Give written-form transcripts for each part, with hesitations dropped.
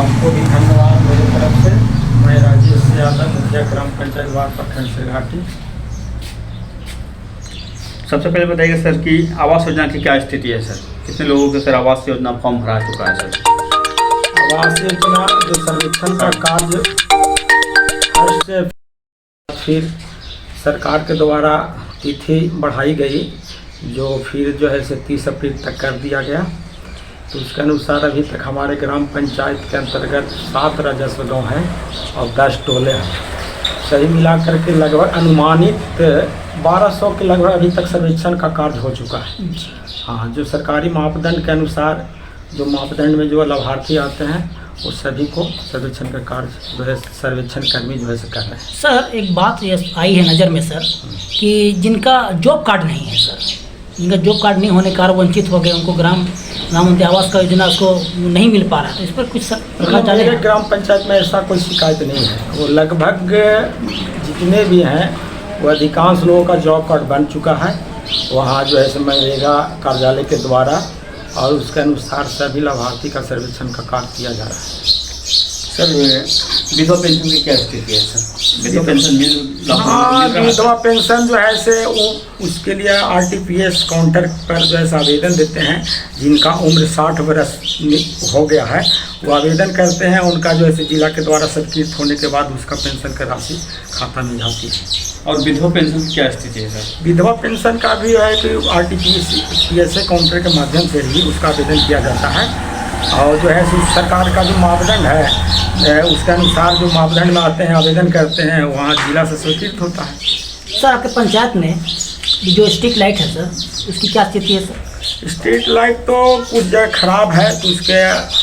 आपको भी धन्यवाद मेरी तरफ से। मैं राजेश यादव, मुखिया ग्राम पंचायत वार्ड प्रखंड सिरघाटी। सबसे पहले बताइए सर कि आवास योजना की क्या स्थिति है सर? कितने लोगों के सर आवास योजना फॉर्म भरा चुका है सर? आवास योजना जो सर्वेक्षण का कार्य फर्स्ट से फिर सरकार के द्वारा तिथि बढ़ाई गई, जो फिर जो है से 30 अप्रैल तक कर दिया गया। तो उसके अनुसार अभी तक हमारे ग्राम पंचायत के अंतर्गत 7 राजस्व गाँव हैं और 10 टोले हैं। सही मिलाकर के लगभग अनुमानित 1200 के लगभग अभी तक सर्वेक्षण का कार्य हो चुका है। हाँ, जो सरकारी मापदंड के अनुसार जो मापदंड में जो लाभार्थी आते हैं वो सभी को सर्वेक्षण का कार्य जो है सर्वेक्षण कर्मी जो है से कर रहे हैं। सर एक बात ये आई है नज़र में सर कि जिनका जॉब कार्ड नहीं है सर, जिनका जॉब कार्ड नहीं होने के कारण वंचित हो गए, उनको प्रधानमंत्री आवास का योजना उसको नहीं मिल पा रहा है, तो इस पर कुछ सर मेरे ग्राम पंचायत में ऐसा कोई शिकायत नहीं है। वो लगभग जितने भी हैं वो अधिकांश लोगों का जॉब कार्ड बन चुका है वहाँ जो है मनरेगा कार्यालय के द्वारा, और उसके अनुसार सभी लाभार्थी का सर्वेक्षण का कार्य किया जा रहा है। सर विधवा पेंशन की क्या स्थिति है सर? विधवा पेंशन मिल हाँ, विधवा पेंशन जो है से वो उसके लिए RTPS काउंटर पर जो है आवेदन देते हैं। जिनका उम्र 60 वर्ष हो गया है वो आवेदन करते हैं, उनका जो है जिला के द्वारा स्वीकृत होने के बाद उसका पेंशन का राशि खाता में जाती है। और विधवा पेंशन की क्या स्थिति है सर? विधवा पेंशन का भी है कि RTPS काउंटर के माध्यम से ही उसका आवेदन किया जाता है, और जो है सरकार का जो मापदंड है उसके अनुसार जो मापदंड में आते हैं आवेदन करते हैं वहाँ जिला से स्वीकृत होता है। सर आपके पंचायत में जो स्ट्रीट लाइट है सर उसकी क्या स्थिति है सर? स्ट्रीट लाइट तो कुछ जगह खराब है, तो उसके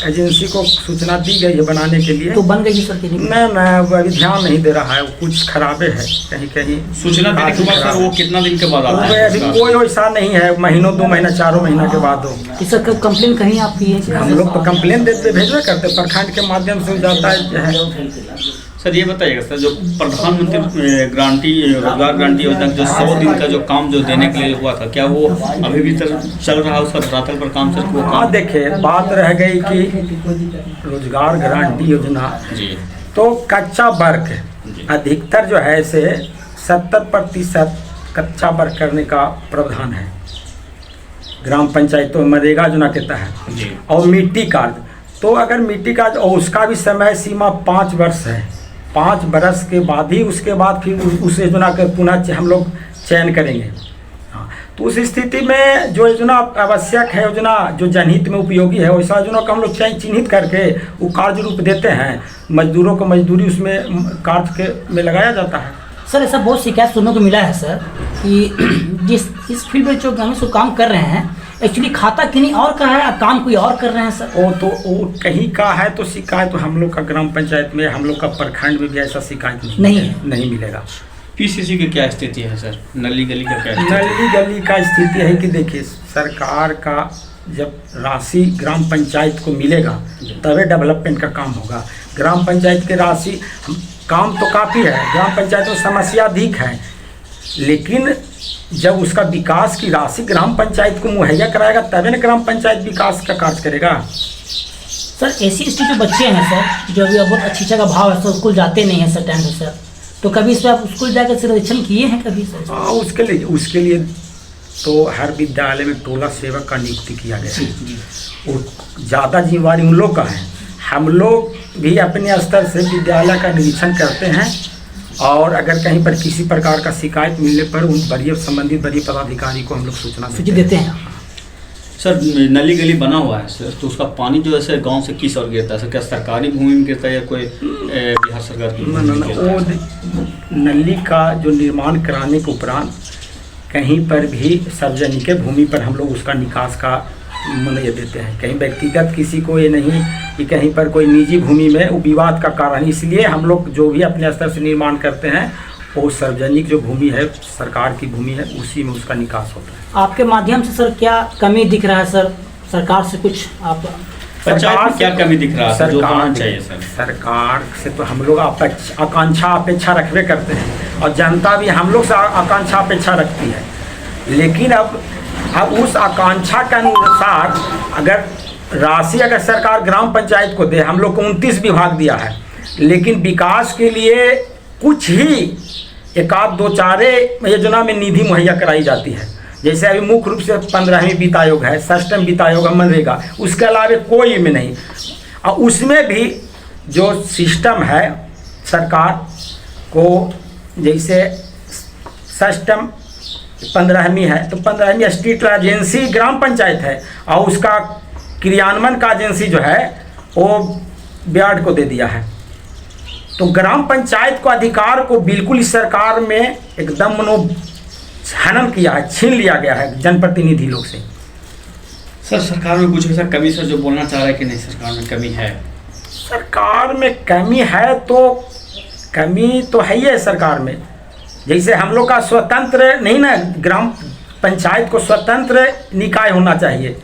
एजेंसी को सूचना दी गई है बनाने के लिए। तो बन गई सर कि नहीं, मैं वो अभी ध्यान नहीं दे रहा है, वो कुछ खराबे है कहीं कहीं। सूचना देने के बाद सर वो कितना दिन के बाद आता है? अभी कोई वैसा नहीं है, महीनों 2 महीना 4 महीना के बाद हो। कि सर कंप्लेन कहीं आप की है? हम लोग तो कंप्लेन देते भेजवे करते, प्रखंड के माध्यम से जाता है। सर ये बताइएगा सर, जो प्रधानमंत्री रोजगार गारंटी योजना जो 100 दिन का जो काम जो देने के लिए हुआ था, क्या वो अभी भी चल रहा है उसका धरातल पर काम सर? वो हाँ, देखिए बात रह गई कि रोजगार गारंटी योजना जी तो कच्चा वर्ग अधिकतर जो है से 70% कच्चा वर्ग करने का प्रावधान है ग्राम पंचायतों में मनरेगा योजना के तहत जी। और मिट्टी कार्ड, तो अगर मिट्टी कार्ड और उसका भी समय सीमा 5 वर्ष है। 5 वर्ष के बाद ही उसके बाद फिर उस योजना का पुनः हम लोग चयन करेंगे। हाँ, तो उस स्थिति में जो योजना आवश्यक है, योजना जो जनहित में उपयोगी है, वैसा योजना को हम लोग चिन्हित करके वो कार्य रूप देते हैं। मजदूरों को मजदूरी उसमें कार्य के में लगाया जाता है। सर ऐसा बहुत शिकायत सुनने को मिला है सर कि इस फील्ड में जो हम सब काम कर रहे हैं एक्चुअली खाता कहीं और का है, काम कोई और कर रहे हैं सर। वो कहीं का है तो शिकायत तो हम लोग का ग्राम पंचायत में, हम लोग का प्रखंड में भी ऐसा शिकायत नहीं मिलेगा। PCC की क्या स्थिति है सर? नली गली का क्या? नली गली का स्थिति है कि देखिए सरकार का जब राशि ग्राम पंचायत को मिलेगा तभी डेवलपमेंट का काम होगा। ग्राम पंचायत की राशि काम तो काफ़ी है, ग्राम पंचायत में समस्या अधिक है, लेकिन जब उसका विकास की राशि ग्राम पंचायत को मुहैया कराएगा तभी ना ग्राम पंचायत विकास का कार्य करेगा। सर ऐसी स्थिति जो बच्चे हैं सर जो अभी बहुत अच्छी शिक्षा का भाव है सर, स्कूल जाते नहीं हैं सर टाइम से सर, तो कभी इस पर आप स्कूल जाकर सर्वेक्षण किए हैं कभी सर? हाँ, उसके लिए तो हर विद्यालय में टोला सेवक का नियुक्ति किया गया है। वो ज़्यादा जिम्मेवारी उन लोग का है। हम लोग भी अपने स्तर से विद्यालय का निरीक्षण करते हैं, और अगर कहीं पर किसी प्रकार का शिकायत मिलने पर उन संबंधित वरीय पदाधिकारी को हम लोग सूचना देते हैं। सर नली गली बना हुआ है सर, तो उसका पानी जो है सर गाँव से किस ओर गिरता है सर? क्या सरकारी भूमि में गिरता है या कोई बिहार सरकार की? वो नली का जो निर्माण कराने के उपरांत कहीं पर भी सार्वजनिक भूमि पर हम लोग उसका निकास का ये देते हैं। कहीं व्यक्तिगत किसी को ये नहीं कि कहीं पर कोई निजी भूमि में वो विवाद का कारण, इसलिए हम लोग जो भी अपने स्तर से निर्माण करते हैं वो सार्वजनिक जो भूमि है, सरकार की भूमि है, उसी में उसका निकास होता है। आपके माध्यम से सर क्या कमी दिख रहा है सर? सरकार से कुछ आप सरकार क्या कमी दिख रहा है जो होना चाहिए सर? सरकार से तो हम लोग आकांक्षा अपेक्षा रखबे करते हैं, और जनता भी हम लोग से आकांक्षा अपेक्षा रखती है, लेकिन अब उस आकांक्षा के अनुसार अगर राशि अगर सरकार ग्राम पंचायत को दे, हम लोग को 29 विभाग दिया है, लेकिन विकास के लिए कुछ ही एक आध दो चारे योजना में निधि मुहैया कराई जाती है। जैसे अभी मुख्य रूप से 15वीं वित्त आयोग है, 6वीं वित्त आयोग है, मनरेगा, उसके अलावा कोई में नहीं। और उसमें भी जो सिस्टम है सरकार को, जैसे 6वीं 15वीं है तो 15वीं स्टेट एजेंसी ग्राम पंचायत है और उसका क्रियान्वयन का एजेंसी जो है वो ब्याड को दे दिया है। तो ग्राम पंचायत को अधिकार को बिल्कुल इस सरकार में एकदम हनन किया है, छीन लिया गया है जनप्रतिनिधि लोग से। सर सरकार में कुछ ऐसा कमी सर जो बोलना चाह रहा है कि नहीं सरकार में कमी है? सरकार में कमी है तो कमी तो है ही है सरकार में। जैसे हम लोग का स्वतंत्र नहीं ना, ग्राम पंचायत को स्वतंत्र निकाय होना चाहिए।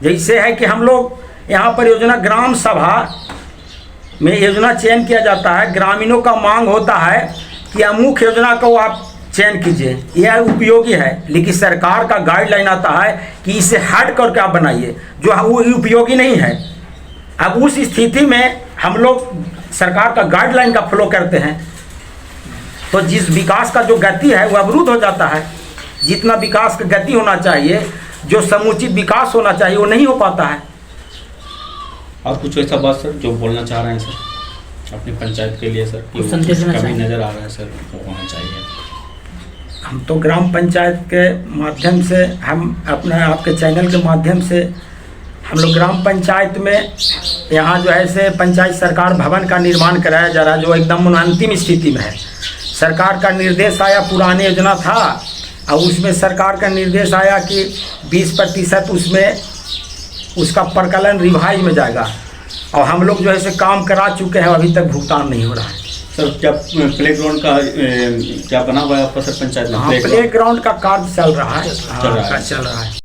जैसे है कि हम लोग यहाँ पर योजना ग्राम सभा में योजना चयन किया जाता है, ग्रामीणों का मांग होता है कि अमुक योजना को आप चयन कीजिए, यह उपयोगी है, लेकिन सरकार का गाइडलाइन आता है कि इसे हट करके आप बनाइए जो वो उपयोगी नहीं है। अब उस स्थिति में हम लोग सरकार का गाइडलाइन का फॉलो करते हैं तो जिस विकास का जो गति है वो अवरुद्ध हो जाता है। जितना विकास का गति होना चाहिए, जो समुचित विकास होना चाहिए, वो नहीं हो पाता है। और कुछ ऐसा बात सर जो बोलना चाह रहे हैं सर अपनी पंचायत के लिए सर कि कुछ संदेश देना कमी चाहेंगे? नज़र आ रहा है सर, वो होना चाहिए। हम तो ग्राम पंचायत के माध्यम से, हम अपने आपके चैनल के माध्यम से हम लोग ग्राम पंचायत में यहाँ जो है से पंचायत सरकार भवन का निर्माण कराया जा रहा है, जो एकदम अंतिम स्थिति में है। सरकार का निर्देश आया, पुरानी योजना था और उसमें सरकार का निर्देश आया कि 20% उसमें उसका प्रकलन रिवाइज में जाएगा और हम लोग जो है से काम करा चुके हैं, अभी तक भुगतान नहीं हो रहा है। सर क्या प्ले ग्राउंड का क्या बना हुआ है आपका सर पंचायत में? हाँ, प्ले ग्राउंड का कार्य चल रहा है, चल रहा है। चल रहा है।